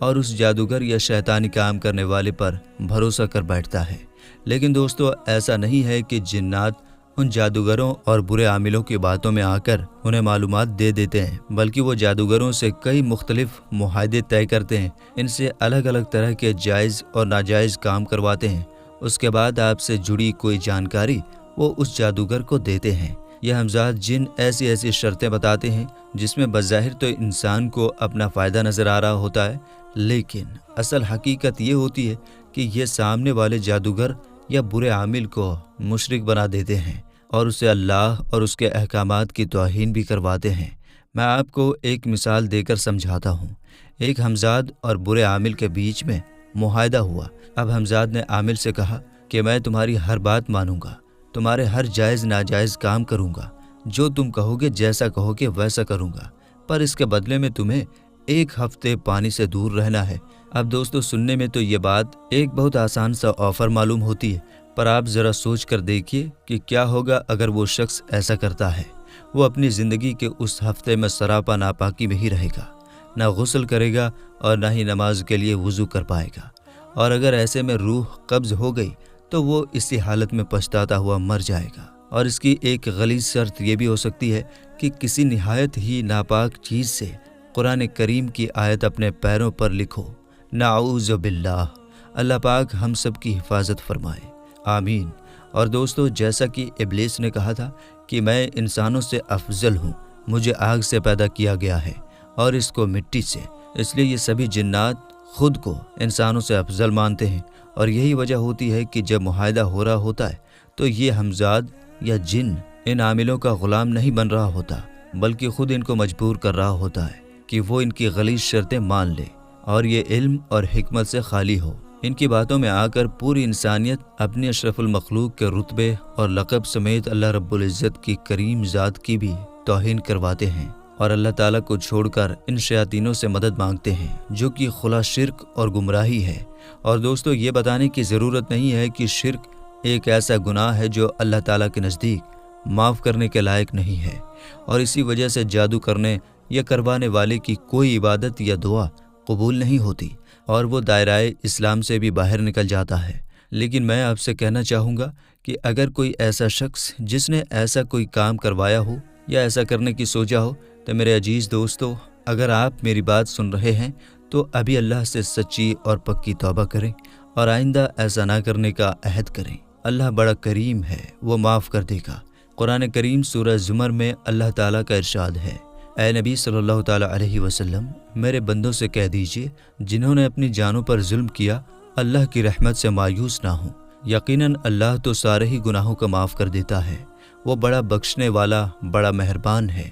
اور اس جادوگر یا شیطانی کام کرنے والے پر بھروسہ کر بیٹھتا ہے۔ لیکن دوستو، ایسا نہیں ہے کہ جنات ان جادوگروں اور برے عاملوں کی باتوں میں آ کر انہیں معلومات دے دیتے ہیں، بلکہ وہ جادوگروں سے کئی مختلف معاہدے طے کرتے ہیں، ان سے الگ الگ طرح کے جائز اور ناجائز کام کرواتے ہیں۔ اس کے بعد آپ سے جڑی کوئی جانکاری وہ اس جادوگر کو دیتے ہیں۔ یہ ہمزاد جن ایسی شرطیں بتاتے ہیں جس میں بظاہر تو انسان کو اپنا فائدہ نظر آ رہا ہوتا ہے، لیکن اصل حقیقت یہ ہوتی ہے کہ یہ سامنے والے جادوگر یا برے عامل کو مشرک بنا دیتے ہیں اور اسے اللہ اور اس کے احکامات کی توہین بھی کرواتے ہیں۔ میں آپ کو ایک مثال دے کر سمجھاتا ہوں۔ ایک ہمزاد اور برے عامل کے بیچ میں معاہدہ ہوا۔ اب ہمزاد نے عامل سے کہا کہ میں تمہاری ہر بات مانوں گا، تمہارے ہر جائز ناجائز کام کروں گا، جو تم کہو گے جیسا کہو گے ویسا کروں گا، پر اس کے بدلے میں تمہیں 1 ہفتے پانی سے دور رہنا ہے۔ اب دوستو، سننے میں تو یہ بات ایک بہت آسان سا آفر معلوم ہوتی ہے، پر آپ ذرا سوچ کر دیکھیے کہ کیا ہوگا اگر وہ شخص ایسا کرتا ہے۔ وہ اپنی زندگی کے اس ہفتے میں سراپا ناپاکی میں ہی رہے گا، نہ غسل کرے گا اور نہ ہی نماز کے لیے وضو کر پائے گا، اور اگر ایسے میں روح قبض ہو گئی تو وہ اسی حالت میں پچھتاتا ہوا مر جائے گا۔ اور اس کی ایک غلیظ شرط یہ بھی ہو سکتی ہے کہ کسی نہایت ہی ناپاک چیز سے قرآن کریم کی آیت اپنے پیروں پر لکھو۔ نعوذ باللہ، اللہ پاک ہم سب کی حفاظت فرمائے، آمین۔ اور دوستو، جیسا کہ ابلیس نے کہا تھا کہ میں انسانوں سے افضل ہوں، مجھے آگ سے پیدا کیا گیا ہے اور اس کو مٹی سے، اس لیے یہ سبھی جنات خود کو انسانوں سے افضل مانتے ہیں، اور یہی وجہ ہوتی ہے کہ جب معاہدہ ہو رہا ہوتا ہے تو یہ ہمزاد یا جن ان عاملوں کا غلام نہیں بن رہا ہوتا، بلکہ خود ان کو مجبور کر رہا ہوتا ہے کہ وہ ان کی غلیظ شرطیں مان لے اور یہ علم اور حکمت سے خالی ہو۔ ان کی باتوں میں آ کر پوری انسانیت اپنی اشرف المخلوق کے رتبے اور لقب سمیت اللہ رب العزت کی کریم ذات کی بھی توہین کرواتے ہیں، اور اللہ تعالیٰ کو چھوڑ کر ان شیاطینوں سے مدد مانگتے ہیں، جو کہ خلا شرک اور گمراہی ہے۔ اور دوستو، یہ بتانے کی ضرورت نہیں ہے کہ شرک ایک ایسا گناہ ہے جو اللہ تعالیٰ کے نزدیک معاف کرنے کے لائق نہیں ہے، اور اسی وجہ سے جادو کرنے یا کروانے والے کی کوئی عبادت یا دعا قبول نہیں ہوتی، اور وہ دائرہ اسلام سے بھی باہر نکل جاتا ہے۔ لیکن میں آپ سے کہنا چاہوں گا کہ اگر کوئی ایسا شخص جس نے ایسا کوئی کام کروایا ہو یا ایسا کرنے کی سوچا ہو، تو میرے عزیز دوستو، اگر آپ میری بات سن رہے ہیں تو ابھی اللہ سے سچی اور پکی توبہ کریں اور آئندہ ایسا نہ کرنے کا عہد کریں۔ اللہ بڑا کریم ہے، وہ معاف کر دے گا۔ قرآن کریم سورہ زمر میں اللہ تعالیٰ کا ارشاد ہے، اے نبی صلی اللہ تعالیٰ علیہ وسلم، میرے بندوں سے کہہ دیجئے جنہوں نے اپنی جانوں پر ظلم کیا، اللہ کی رحمت سے مایوس نہ ہوں، یقیناً اللہ تو سارے ہی گناہوں کو معاف کر دیتا ہے، وہ بڑا بخشنے والا، بڑا مہربان ہے۔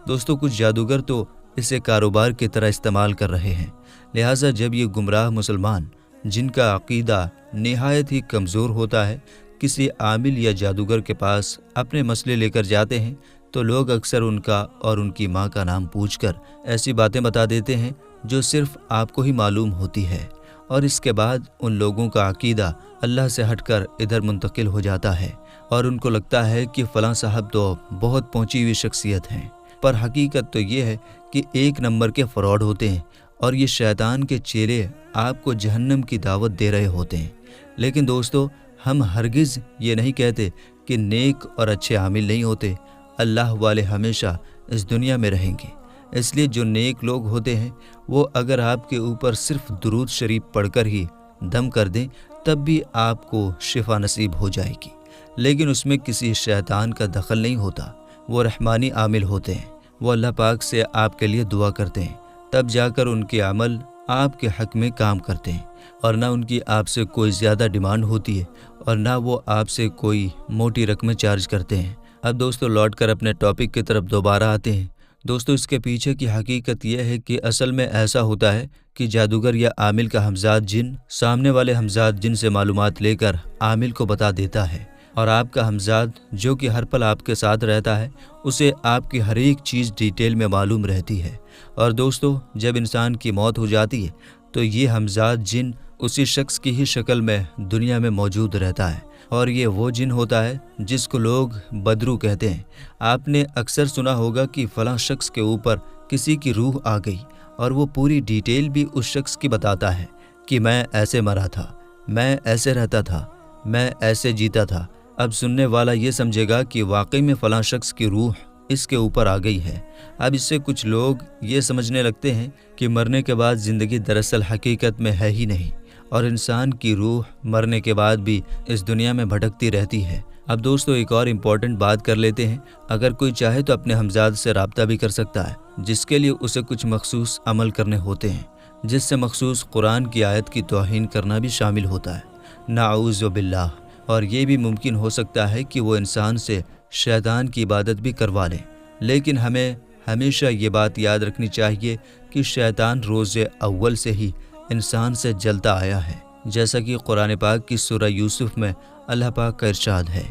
دوستو، کچھ جادوگر تو اسے کاروبار کی طرح استعمال کر رہے ہیں، لہٰذا جب یہ گمراہ مسلمان جن کا عقیدہ نہایت ہی کمزور ہوتا ہے کسی عامل یا جادوگر کے پاس اپنے مسئلے لے کر جاتے ہیں، تو لوگ اکثر ان کا اور ان کی ماں کا نام پوچھ کر ایسی باتیں بتا دیتے ہیں جو صرف آپ کو ہی معلوم ہوتی ہے، اور اس کے بعد ان لوگوں کا عقیدہ اللہ سے ہٹ کر ادھر منتقل ہو جاتا ہے، اور ان کو لگتا ہے کہ فلاں صاحب تو بہت پہنچی ہوئی شخصیت ہیں، پر حقیقت تو یہ ہے کہ 1 نمبر کے فراڈ ہوتے ہیں، اور یہ شیطان کے چیلے آپ کو جہنم کی دعوت دے رہے ہوتے ہیں۔ لیکن دوستو، ہم ہرگز یہ نہیں کہتے کہ نیک اور اچھے عامل نہیں ہوتے، اللہ والے ہمیشہ اس دنیا میں رہیں گے، اس لیے جو نیک لوگ ہوتے ہیں وہ اگر آپ کے اوپر صرف درود شریف پڑھ کر ہی دم کر دیں تب بھی آپ کو شفا نصیب ہو جائے گی، لیکن اس میں کسی شیطان کا دخل نہیں ہوتا۔ وہ رحمانی عامل ہوتے ہیں، وہ اللہ پاک سے آپ کے لیے دعا کرتے ہیں، تب جا کر ان کے عمل آپ کے حق میں کام کرتے ہیں، اور نہ ان کی آپ سے کوئی زیادہ ڈیمانڈ ہوتی ہے، اور نہ وہ آپ سے کوئی موٹی رقمیں چارج کرتے ہیں۔ اب دوستو، لوٹ کر اپنے ٹاپک کی طرف دوبارہ آتے ہیں۔ دوستو، اس کے پیچھے کی حقیقت یہ ہے کہ اصل میں ایسا ہوتا ہے کہ جادوگر یا عامل کا ہمزاد جن سامنے والے ہمزاد جن سے معلومات لے کر عامل کو بتا دیتا ہے، اور آپ کا ہمزاد جو کہ ہر پل آپ کے ساتھ رہتا ہے اسے آپ کی ہر ایک چیز ڈیٹیل میں معلوم رہتی ہے۔ اور دوستو، جب انسان کی موت ہو جاتی ہے تو یہ ہمزاد جن اسی شخص کی ہی شکل میں دنیا میں موجود رہتا ہے، اور یہ وہ جن ہوتا ہے جس کو لوگ بدرو کہتے ہیں۔ آپ نے اکثر سنا ہوگا کہ فلاں شخص کے اوپر کسی کی روح آ گئی اور وہ پوری ڈیٹیل بھی اس شخص کی بتاتا ہے کہ میں ایسے مرا تھا، میں ایسے رہتا تھا، میں ایسے جیتا تھا۔ اب سننے والا یہ سمجھے گا کہ واقعی میں فلاں شخص کی روح اس کے اوپر آ گئی ہے۔ اب اس سے کچھ لوگ یہ سمجھنے لگتے ہیں کہ مرنے کے بعد زندگی دراصل حقیقت میں ہے ہی نہیں، اور انسان کی روح مرنے کے بعد بھی اس دنیا میں بھٹکتی رہتی ہے۔ اب دوستو ایک اور امپورٹنٹ بات کر لیتے ہیں، اگر کوئی چاہے تو اپنے ہمزاد سے رابطہ بھی کر سکتا ہے، جس کے لیے اسے کچھ مخصوص عمل کرنے ہوتے ہیں، جس سے مخصوص قرآن کی آیت کی توہین کرنا بھی شامل ہوتا ہے، نعوذ باللہ۔ اور یہ بھی ممکن ہو سکتا ہے کہ وہ انسان سے شیطان کی عبادت بھی کروا لے، لیکن ہمیں ہمیشہ یہ بات یاد رکھنی چاہیے کہ شیطان روز اول سے ہی انسان سے جلتا آیا ہے، جیسا کہ قرآن پاک کی سورہ یوسف میں اللہ پاک کا ارشاد ہے۔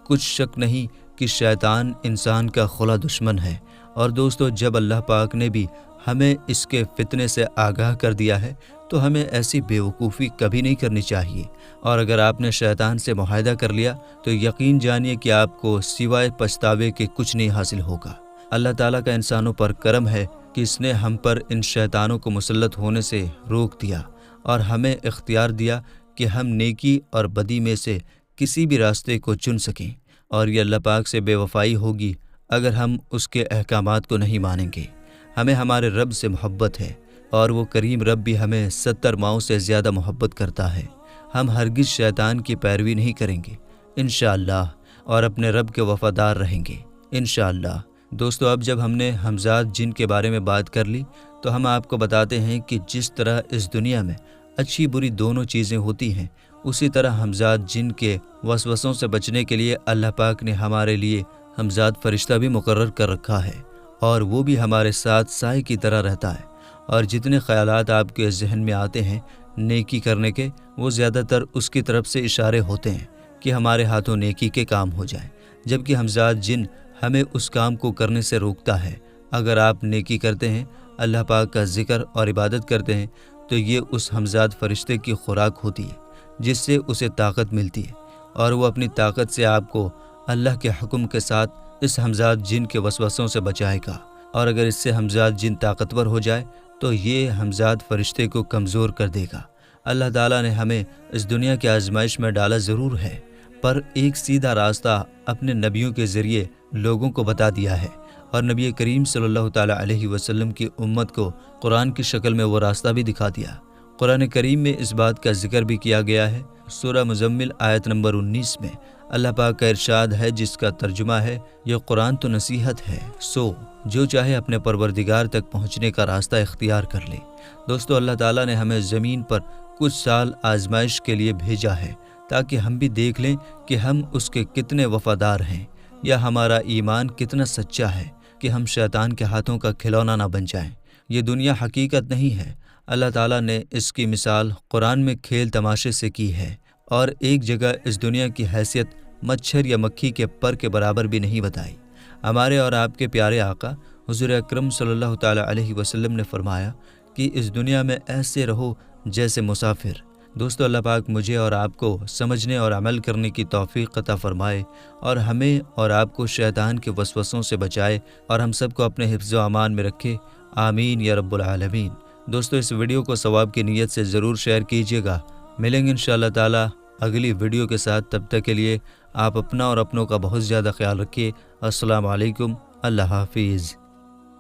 کچھ شک نہیں کہ شیطان انسان کا خلا دشمن ہے، اور دوستو جب اللہ پاک نے بھی ہمیں اس کے فتنے سے آگاہ کر دیا ہے تو ہمیں ایسی بیوقوفی کبھی نہیں کرنی چاہیے، اور اگر آپ نے شیطان سے معاہدہ کر لیا تو یقین جانیے کہ آپ کو سوائے پچھتاوے کے کچھ نہیں حاصل ہوگا۔ اللہ تعالیٰ کا انسانوں پر کرم ہے کہ اس نے ہم پر ان شیطانوں کو مسلط ہونے سے روک دیا اور ہمیں اختیار دیا کہ ہم نیکی اور بدی میں سے کسی بھی راستے کو چن سکیں، اور یہ اللہ پاک سے بے وفائی ہوگی اگر ہم اس کے احکامات کو نہیں مانیں گے۔ ہمیں ہمارے رب سے محبت ہے، اور وہ کریم رب بھی ہمیں 70 ماؤں سے زیادہ محبت کرتا ہے۔ ہم ہرگز شیطان کی پیروی نہیں کریں گے انشاءاللہ، اور اپنے رب کے وفادار رہیں گے انشاءاللہ۔ دوستو اب جب ہم نے ہمزاد جن کے بارے میں بات کر لی تو ہم آپ کو بتاتے ہیں کہ جس طرح اس دنیا میں اچھی بری دونوں چیزیں ہوتی ہیں، اسی طرح ہمزاد جن کے وسوسوں سے بچنے کے لیے اللہ پاک نے ہمارے لیے ہمزاد فرشتہ بھی مقرر کر رکھا ہے، اور وہ بھی ہمارے ساتھ سائے کی طرح رہتا ہے، اور جتنے خیالات آپ کے ذہن میں آتے ہیں نیکی کرنے کے، وہ زیادہ تر اس کی طرف سے اشارے ہوتے ہیں کہ ہمارے ہاتھوں نیکی کے کام ہو جائیں، جبکہ ہمزاد جن ہمیں اس کام کو کرنے سے روکتا ہے۔ اگر آپ نیکی کرتے ہیں، اللہ پاک کا ذکر اور عبادت کرتے ہیں، تو یہ اس ہمزاد فرشتے کی خوراک ہوتی ہے جس سے اسے طاقت ملتی ہے، اور وہ اپنی طاقت سے آپ کو اللہ کے حکم کے ساتھ اس ہمزاد جن کے وسوسوں سے بچائے گا، اور اگر اس سے ہمزاد جن طاقتور ہو جائے تو یہ ہمزاد فرشتے کو کمزور کر دے گا۔ اللہ تعالیٰ نے ہمیں اس دنیا کی آزمائش میں ڈالا ضرور ہے، پر ایک سیدھا راستہ اپنے نبیوں کے ذریعے لوگوں کو بتا دیا ہے، اور نبی کریم صلی اللہ تعالیٰ علیہ وسلم کی امت کو قرآن کی شکل میں وہ راستہ بھی دکھا دیا۔ قرآن کریم میں اس بات کا ذکر بھی کیا گیا ہے۔ سورہ مزمل آیت نمبر 19 میں اللہ پاک کا ارشاد ہے، جس کا ترجمہ ہے، یہ قرآن تو نصیحت ہے، سو جو چاہے اپنے پروردگار تک پہنچنے کا راستہ اختیار کر لے۔ دوستو اللہ تعالیٰ نے ہمیں زمین پر کچھ سال آزمائش کے لیے بھیجا ہے، تاکہ ہم بھی دیکھ لیں کہ ہم اس کے کتنے وفادار ہیں، یا ہمارا ایمان کتنا سچا ہے کہ ہم شیطان کے ہاتھوں کا کھلونا نہ بن جائیں۔ یہ دنیا حقیقت نہیں ہے۔ اللہ تعالیٰ نے اس کی مثال قرآن میں کھیل تماشے سے کی ہے، اور ایک جگہ اس دنیا کی حیثیت مچھر یا مکھی کے پر کے برابر بھی نہیں بتائی۔ ہمارے اور آپ کے پیارے آقا حضور اکرم صلی اللہ تعالیٰ علیہ وسلم نے فرمایا کہ اس دنیا میں ایسے رہو جیسے مسافر۔ دوستو اللہ پاک مجھے اور آپ کو سمجھنے اور عمل کرنے کی توفیق عطا فرمائے، اور ہمیں اور آپ کو شیطان کے وسوسوں سے بچائے، اور ہم سب کو اپنے حفظ و امان میں رکھے، آمین یا رب العالمین۔ دوستو اس ویڈیو کو ثواب کی نیت سے ضرور شیئر کیجیے گا۔ ملیں گے انشاءاللہ تعالی اگلی ویڈیو کے ساتھ، تب تک کے لیے آپ اپنا اور اپنوں کا بہت زیادہ خیال رکھیے۔ السلام علیکم، اللہ حافظ۔